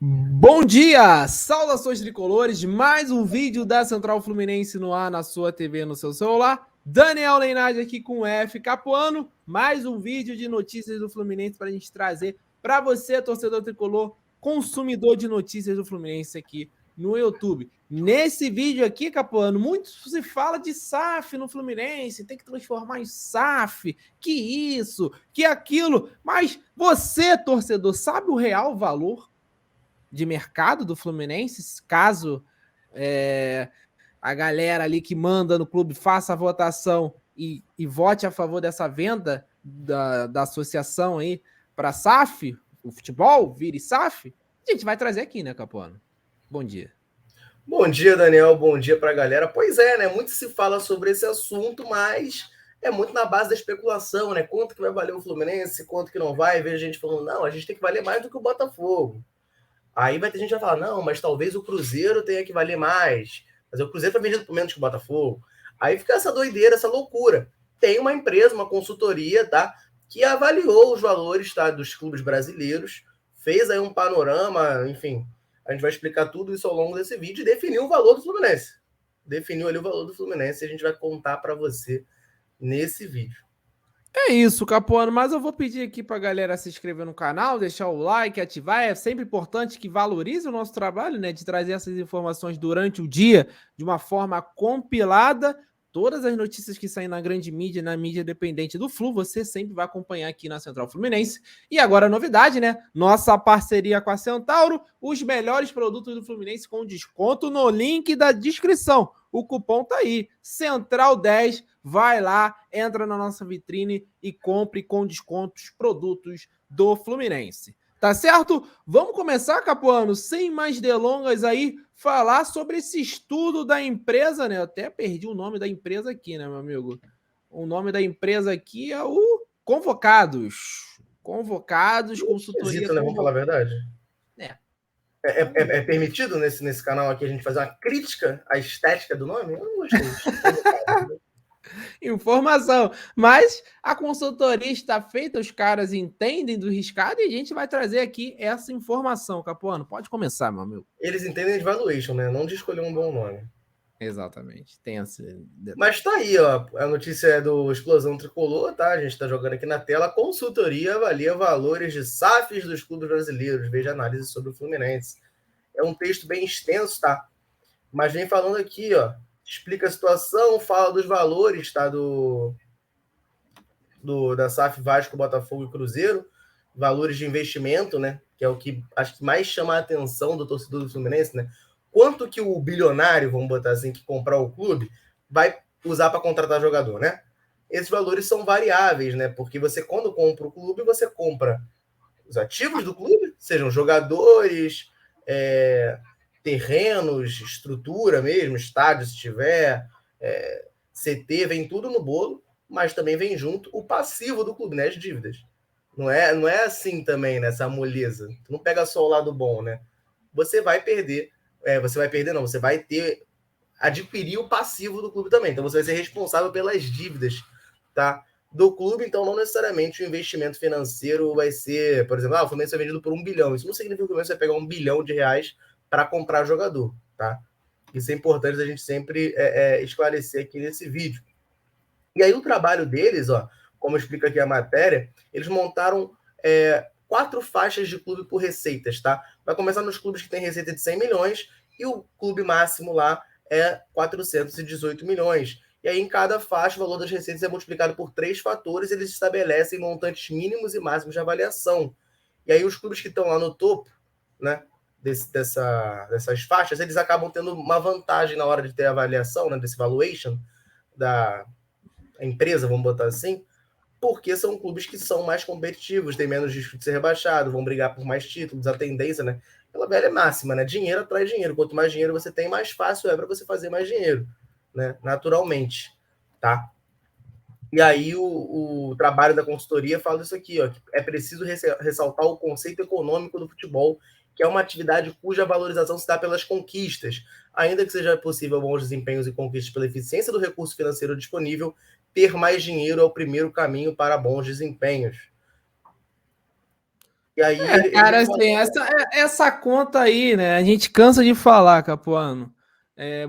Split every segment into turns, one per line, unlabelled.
Bom dia! Saudações tricolores, mais um vídeo da Central Fluminense no ar na sua TV, no seu celular. Daniel Leinardi aqui com o F Capuano, mais um vídeo de notícias do Fluminense para a gente trazer para você, torcedor tricolor, consumidor de notícias do Fluminense aqui no YouTube. Nesse vídeo aqui, Capuano, muito se fala de SAF no Fluminense, tem que transformar em SAF, que isso, que aquilo, mas você, torcedor, sabe o real valor de mercado do Fluminense, caso a galera ali que manda no clube faça a votação e vote a favor dessa venda da associação aí para SAF, o futebol vire SAF, a gente vai trazer aqui, né, Capuano? Bom dia.
Bom dia, Daniel. Bom dia para a galera. Pois é, né? Muito se fala sobre esse assunto, mas é muito na base da especulação, né? Quanto que vai valer o Fluminense, quanto que não vai. Vejo gente falando, não, a gente tem que valer mais do que o Botafogo. Aí vai ter gente que vai falar, não, mas talvez o Cruzeiro tenha que valer mais. Mas o Cruzeiro foi vendido por menos que o Botafogo. Aí fica essa doideira, essa loucura. Tem uma empresa, uma consultoria, tá? Que avaliou os valores, tá, dos clubes brasileiros, fez aí um panorama, enfim. A gente vai explicar tudo isso ao longo desse vídeo e definiu o valor do Fluminense. Definiu ali o valor do Fluminense e a gente vai contar para você nesse vídeo.
É isso, Capuano, mas eu vou pedir aqui para a galera se inscrever no canal, deixar o like, ativar. É sempre importante que valorize o nosso trabalho, né? De trazer essas informações durante o dia de uma forma compilada. Todas as notícias que saem na grande mídia, na mídia dependente do Flu, você sempre vai acompanhar aqui na Central Fluminense. E agora a novidade, né? Nossa parceria com a Centauro, os melhores produtos do Fluminense com desconto no link da descrição. O cupom tá aí, Central10. Vai lá, entra na nossa vitrine e compre com descontos produtos do Fluminense. Tá certo? Vamos começar, Capuano, sem mais delongas aí, falar sobre esse estudo da empresa, né? Eu até perdi o nome da empresa aqui, né, meu amigo? O nome da empresa aqui é o Convocados. Convocados, consultoria
Esquisito, né? Vamos falar a verdade.
É.
É permitido nesse canal aqui a gente fazer uma crítica à estética do nome? Eu não gostei.
Informação. Mas a consultoria está feita, os caras entendem do riscado e a gente vai trazer aqui essa informação, Capuano. Pode começar, meu amigo.
Eles entendem de valuation, né? Não de escolher um bom nome.
Exatamente. Tem esse detalhe.
Mas tá aí, ó. A notícia é do Explosão Tricolor, tá? A gente tá jogando aqui na tela. A consultoria avalia valores de SAFs dos clubes brasileiros. Veja análise sobre o Fluminense. É um texto bem extenso, tá? Mas vem falando aqui, ó. Explica a situação, fala dos valores, tá? Da SAF Vasco, Botafogo e Cruzeiro. Valores de investimento, né? Que é o que acho que mais chama a atenção do torcedor do Fluminense, né? Quanto que o bilionário, vamos botar assim, que comprar o clube, vai usar para contratar jogador, né? Esses valores são variáveis, né? Porque você, quando compra o clube, você compra os ativos do clube, sejam jogadores, terrenos, estrutura mesmo, estádio se tiver, CT, vem tudo no bolo, mas também vem junto o passivo do clube, né? As dívidas. Não é assim também, nessa moleza. Tu não pega só o lado bom, né? Você vai perder. Você vai perder, não. Você vai adquirir o passivo do clube também. Então você vai ser responsável pelas dívidas, tá? Do clube, então não necessariamente o investimento financeiro vai ser, por exemplo, o Fluminense é vendido por 1 bilhão. Isso não significa que o Fluminense vai pegar 1 bilhão de reais para comprar jogador, tá? Isso é importante a gente sempre esclarecer aqui nesse vídeo. E aí o trabalho deles, ó, como explica aqui a matéria, eles montaram 4 faixas de clube por receitas, tá? Vai começar nos clubes que têm receita de 100 milhões e o clube máximo lá é 418 milhões. E aí, em cada faixa, o valor das receitas é multiplicado por 3 fatores, eles estabelecem montantes mínimos e máximos de avaliação. E aí, os clubes que estão lá no topo, né, dessas faixas, eles acabam tendo uma vantagem na hora de ter a avaliação, né, desse valuation da empresa, vamos botar assim, porque são clubes que são mais competitivos, têm menos risco de ser rebaixado, vão brigar por mais títulos, a tendência, né? Pela velha máxima, né? Dinheiro atrai dinheiro. Quanto mais dinheiro você tem, mais fácil é para você fazer mais dinheiro, né? Naturalmente, tá? E aí o trabalho da consultoria fala isso aqui, ó, que é preciso ressaltar o conceito econômico do futebol, que é uma atividade cuja valorização se dá pelas conquistas. Ainda que seja possível bons desempenhos e conquistas pela eficiência do recurso financeiro disponível, ter mais dinheiro é o primeiro caminho para bons desempenhos. E aí ele
Cara,
vem
assim,
falando,
essa conta aí, né? A gente cansa de falar, Capuano.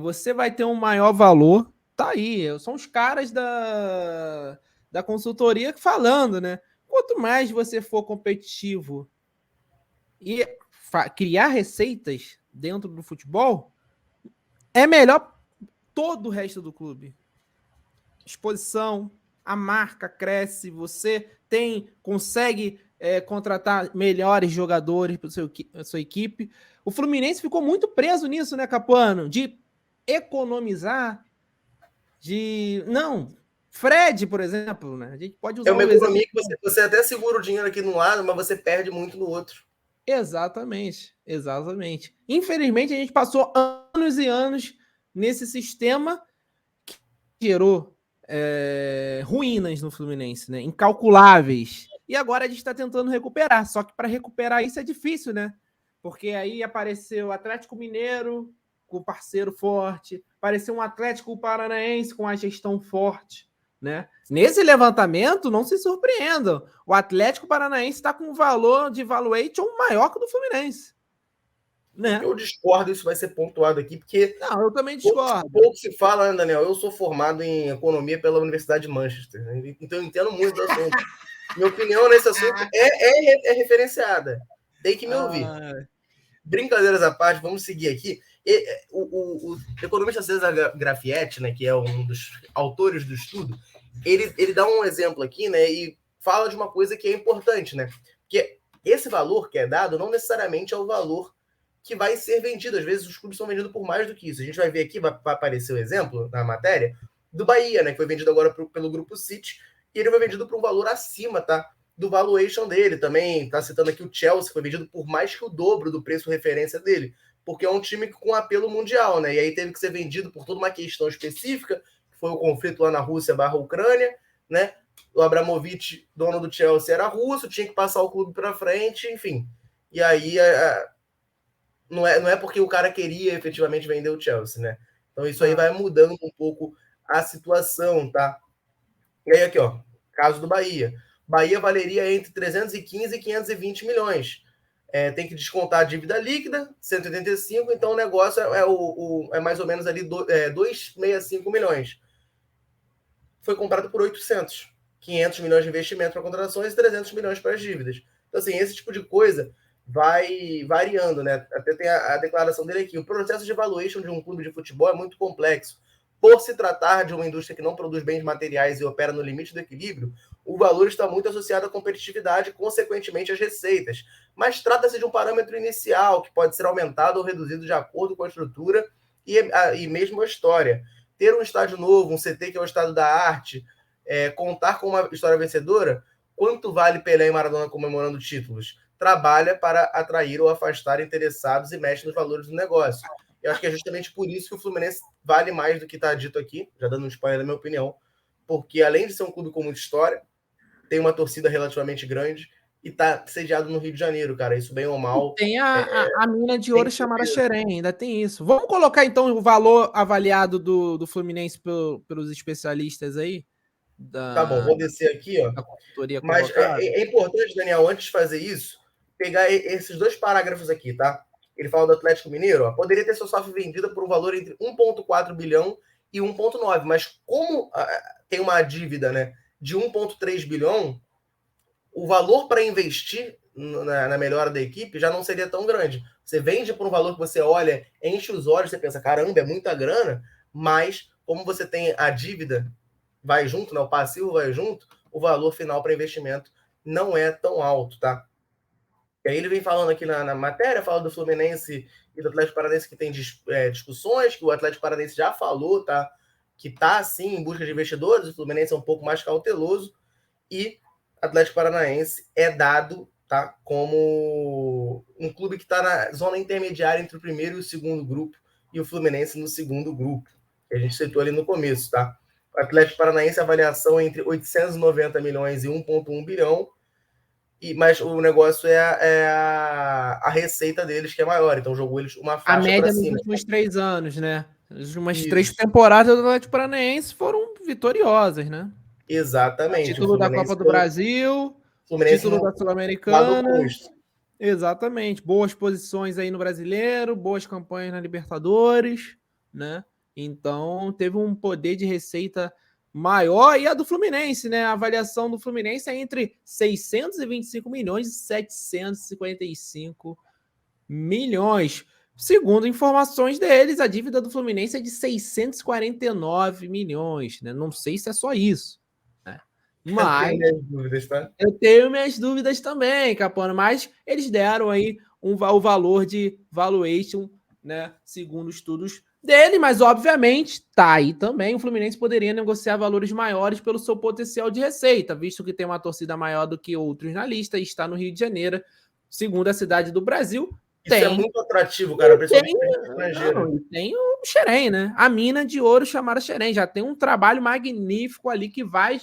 Você vai ter um maior valor. Tá aí. São os caras da consultoria falando, né? Quanto mais você for competitivo e criar receitas dentro do futebol, é melhor todo o resto do clube. Exposição, a marca cresce, você consegue contratar melhores jogadores para a sua equipe. O Fluminense ficou muito preso nisso, né, Capuano? De economizar, Não, Fred, por exemplo, né? A gente pode
é
usar
uma
o exemplo.
economia que você até segura o dinheiro aqui no lado, mas você perde muito no outro.
Exatamente, exatamente. Infelizmente, a gente passou anos e anos nesse sistema que gerou ruínas no Fluminense, né? Incalculáveis. E agora a gente está tentando recuperar. Só que para recuperar isso é difícil, né? Porque aí apareceu o Atlético Mineiro com parceiro forte, apareceu um Atlético Paranaense com a gestão forte, né? Nesse levantamento, não se surpreendam. O Atlético Paranaense está com um valor de valuation maior que o do Fluminense, né?
Eu discordo, isso vai ser pontuado aqui, porque
Não, eu também discordo.
pouco se fala, né, Daniel? Eu sou formado em economia pela Universidade de Manchester, né? Então eu entendo muito do assunto. Minha opinião nesse assunto é referenciada. Tem que me ouvir. Brincadeiras à parte, vamos seguir aqui. O economista César Grafietti, né, que é um dos autores do estudo, ele dá um exemplo aqui, né, e fala de uma coisa que é importante, né? Porque esse valor que é dado não necessariamente é o valor que vai ser vendido. Às vezes os clubes estão vendendo por mais do que isso. A gente vai ver aqui, vai aparecer o exemplo na matéria, do Bahia, né, que foi vendido agora pelo Grupo City, e ele foi vendido por um valor acima, tá? Do valuation dele. Também está citando aqui o Chelsea, foi vendido por mais que o dobro do preço referência dele, porque é um time com apelo mundial, né? E aí teve que ser vendido por toda uma questão específica, que foi o conflito lá na Rússia / Ucrânia, né? O Abramovich, dono do Chelsea, era russo, tinha que passar o clube para frente, enfim. E aí não é porque o cara queria efetivamente vender o Chelsea, né? Então isso aí vai mudando um pouco a situação, tá? E aí aqui, ó, caso do Bahia. Bahia valeria entre 315 e 520 milhões. Tem que descontar a dívida líquida, 185, então o negócio é mais ou menos ali 265 milhões. Foi comprado por 800. 500 milhões de investimento para contratações e 300 milhões para as dívidas. Então, assim, esse tipo de coisa vai variando, né? Até tem a declaração dele aqui. O processo de valuation de um clube de futebol é muito complexo. Por se tratar de uma indústria que não produz bens materiais e opera no limite do equilíbrio, o valor está muito associado à competitividade e, consequentemente, às receitas. Mas trata-se de um parâmetro inicial que pode ser aumentado ou reduzido de acordo com a estrutura e mesmo a história. Ter um estádio novo, um CT que é o estado da arte, contar com uma história vencedora, quanto vale Pelé e Maradona comemorando títulos? Trabalha para atrair ou afastar interessados e mexe nos valores do negócio. Eu acho que é justamente por isso que o Fluminense vale mais do que está dito aqui, já dando um spoiler da minha opinião, porque além de ser um clube com muita história, tem uma torcida relativamente grande e está sediado no Rio de Janeiro, cara. Isso bem ou mal.
Tem a mina de ouro chamada Xerém, ainda tem isso. Vamos colocar então o valor avaliado do Fluminense pelos especialistas aí?
Tá bom, vou descer aqui, ó.
Da consultoria
Mas
convocada.
é importante, Daniel, antes de fazer isso, pegar esses dois parágrafos aqui, tá? Ele fala do Atlético Mineiro, ó, poderia ter sua SAF vendida por um valor entre 1,4 bilhão e 1,9, mas como tem uma dívida, né, de 1,3 bilhão, o valor para investir na melhora da equipe já não seria tão grande. Você vende por um valor que você olha, enche os olhos, você pensa, caramba, é muita grana, mas como você tem a dívida, vai junto, né, o passivo vai junto, o valor final para investimento não é tão alto, tá? E aí ele vem falando aqui na matéria, fala do Fluminense e do Atlético Paranaense que tem discussões, que o Atlético Paranaense já falou, tá? Que tá, sim, em busca de investidores, o Fluminense é um pouco mais cauteloso, e Atlético Paranaense é dado, tá, como um clube que está na zona intermediária entre o primeiro e o segundo grupo, e o Fluminense no segundo grupo, que a gente citou ali no começo, tá? O Atlético Paranaense, avaliação entre 890 milhões e 1,1 bilhão, mas o negócio a receita deles que é maior, então jogou eles uma faixa
A média
para
nos
cima.
últimos 3 anos, né? As últimas 3
Isso.
temporadas do Atlético Paranaense foram vitoriosas, né?
Exatamente.
Título da Copa do Brasil,
Fluminense
título da
lá do
Sul-Americana.
posto.
Exatamente. Boas posições aí no Brasileiro, boas campanhas na Libertadores, né? Então teve um poder de receita maior. E a do Fluminense, né? A avaliação do Fluminense é entre 625 milhões e 755 milhões. Segundo informações deles, a dívida do Fluminense é de 649 milhões, né? Não sei se é só isso, né?
Eu tenho
Mas
minhas dúvidas, tá?
eu tenho minhas dúvidas também, Capone, mas eles deram aí o valor de valuation, né, segundo estudos dele, mas obviamente tá aí também. O Fluminense poderia negociar valores maiores pelo seu potencial de receita, visto que tem uma torcida maior do que outros na lista e está no Rio de Janeiro, segunda cidade do Brasil.
Isso é
Tem
muito atrativo, cara, principalmente para
tem,
estrangeiro.
não, tem o Xerém, né? A mina de ouro chamada Xerém. Já tem um trabalho magnífico ali que vai,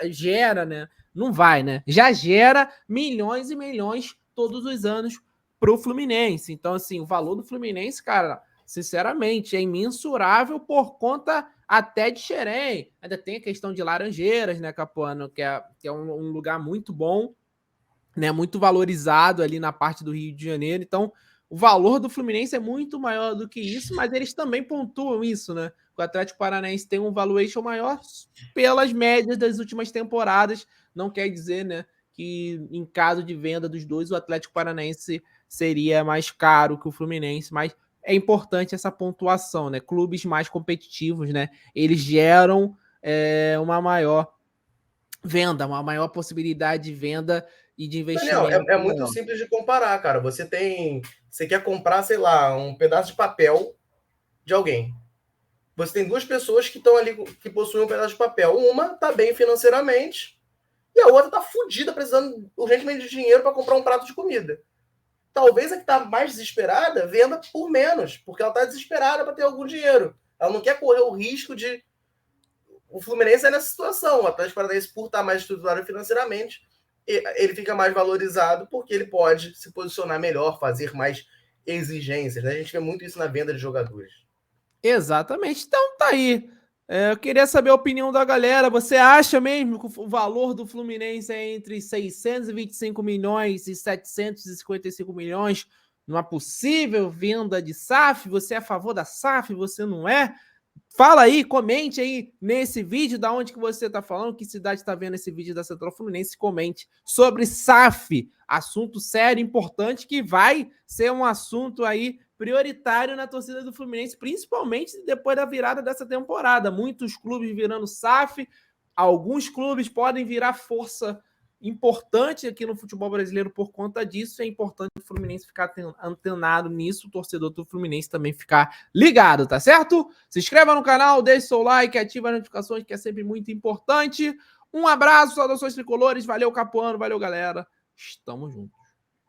gera, né? Não vai, né? Já gera milhões e milhões todos os anos pro Fluminense. Então, assim, o valor do Fluminense, cara, sinceramente, é imensurável por conta até de Xerém. Ainda tem a questão de Laranjeiras, né, Capuano? Que é um lugar muito bom, né, muito valorizado ali na parte do Rio de Janeiro. Então, o valor do Fluminense é muito maior do que isso, mas eles também pontuam isso, né? O Atlético Paranaense tem um valuation maior pelas médias das últimas temporadas. Não quer dizer, né, que em caso de venda dos dois, o Atlético Paranaense seria mais caro que o Fluminense, mas é importante essa pontuação, né? Clubes mais competitivos, né? Eles geram uma maior venda, uma maior possibilidade de venda e de
Daniel,
investimento
é muito
maior.
simples de comparar, cara. Você quer comprar, sei lá, um pedaço de papel de alguém. Você tem duas pessoas que estão ali, que possuem um pedaço de papel. Uma está bem financeiramente e a outra está fodida, precisando urgentemente de dinheiro para comprar um prato de comida. Talvez a que está mais desesperada venda por menos, porque ela está desesperada para ter algum dinheiro. Ela não quer correr o risco de. O Fluminense é nessa situação. O Atlético Paranaense, por estar mais estruturado financeiramente, ele fica mais valorizado porque ele pode se posicionar melhor, fazer mais exigências. Né? A gente vê muito isso na venda de jogadores.
Exatamente. Então tá aí. Eu queria saber a opinião da galera. Você acha mesmo que o valor do Fluminense é entre 625 milhões e 755 milhões numa possível venda de SAF? Você é a favor da SAF? Você não é? Fala aí, comente aí nesse vídeo da onde que você está falando, que cidade está vendo esse vídeo da Central Fluminense, comente sobre SAF, assunto sério, importante, que vai ser um assunto aí prioritário na torcida do Fluminense, principalmente depois da virada dessa temporada. Muitos clubes virando SAF, alguns clubes podem virar força importante aqui no futebol brasileiro por conta disso. É importante o Fluminense ficar antenado nisso, o torcedor do Fluminense também ficar ligado, tá certo? Se inscreva no canal, deixe seu like, ative as notificações, que é sempre muito importante. Um abraço, saudações tricolores, valeu Capuano, valeu galera, estamos juntos.